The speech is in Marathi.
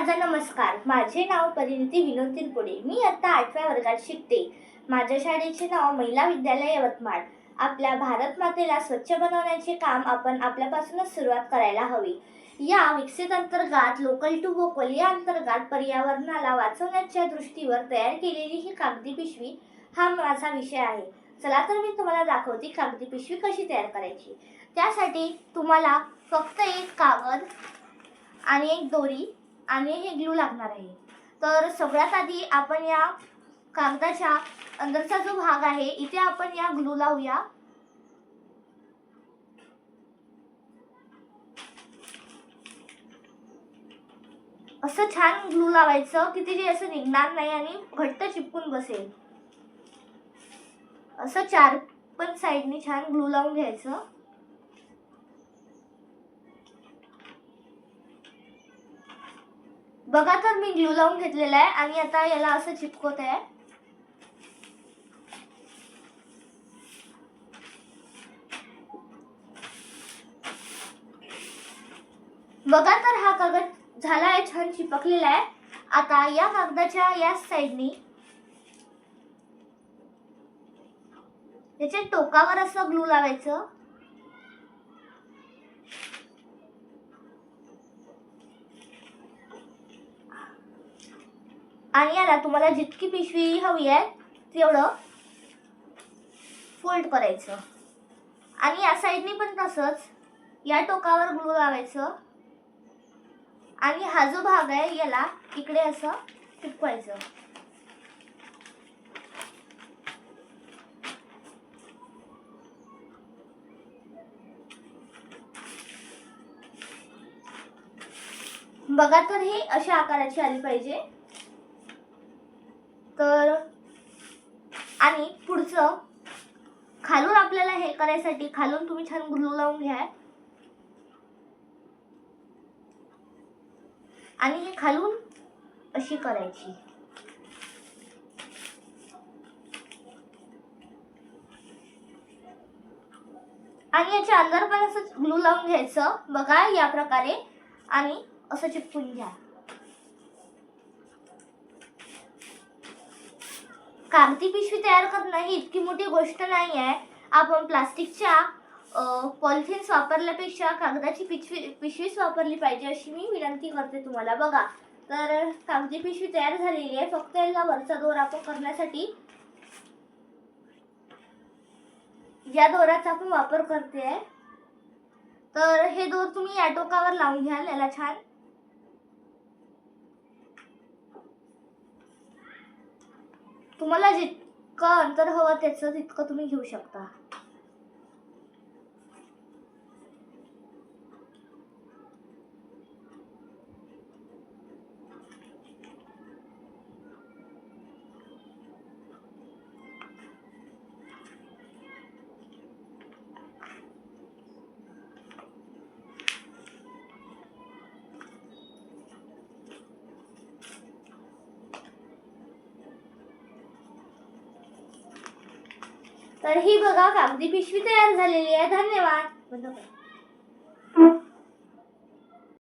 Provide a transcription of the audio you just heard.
माझा नमस्कार. माझे नाव परिणिती विनोद तिरपुडे. मी आता 8व्या वर्गात शिकते. माझ्या शाळेचे नाव महिला विद्यालय यवतमाळ. आपल्या भारत मातेला स्वच्छ बनवण्याचे काम आपण आपल्यापासूनच सुरुवात करायला हवी. या विकसित अंतर्गत लोकल टू वोकल या अंतर्गत पर्यावरणाला वाचवण्याच्या दृष्टीवर तयार केलेली ही कागदी पिशवी हा माझा विषय आहे. चला तर मी तुम्हाला दाखवते कागदी पिशवी कशी तयार करायची. त्यासाठी तुम्हाला फक्त एक कागद आणि एक दोरी आणि हे ग्लू लागणार आहे. तर सगळ्यात आधी आपण या कागदाच्या अंदरचा जो भाग आहे इथे आपण या ग्लू लावूया. असं छान ग्लू लावायचं की ते असं निघणार नाही आणि घट्ट चिपकून बसेल. असं चार पण साइडनी छान ग्लू लावून घ्यायचं. बघा तर मी ग्लू लावून घेतलेला आहे आणि आता याला असं चिपकवत आहे. बघा तर हा कागद झाला आहे, छान चिपकलेला आहे. आता या कागदाच्या या साइडनी याच्या टोकावर असं ग्लू लावायचं. आणि याला तुम्हाला जितकी पिशवी हवी आहे तेवढं फोल्ड करायचं आणि या साइडनी पण तसंच या टोकावर ग्लू लावायचं आणि हा जो भाग आहे याला इकडे असं चिपकवायचं. बघा तर हे अशा आकाराची आली पाहिजे. तर आणि पुढचं खालून आपल्याला हे करायसाठी खालून तुम्ही छान ग्लू लावून घ्या आणि हे खालून अशी करायची. आणि याच्या अंदर पण असं ग्लू लावून घ्यायचं. बघा या प्रकारे आणि असं चिपकून घ्या. कागदी पिशवी तयार करणं ही इतकी मोठी गोष्ट नाही आहे. आपण प्लास्टिकच्या पॉलिथिन्स वापरल्यापेक्षा कागदाची पिशवीच वापरली पाहिजे अशी मी विनंती करते तुम्हाला. बघा तर कागदी पिशवी तयार झालेली आहे. फक्त याला वरचा दोर आपण करण्यासाठी या दोराचा आपण वापर करते. तर हे दोर तुम्ही या टोकावर लावून घ्याल याला छान. तुम्हाला जितकं अंतर हवं त्याचं तितकं तुम्ही घेऊ शकता. तर ही बघा कागदी पिशवी तयार झालेली आहे. धन्यवाद.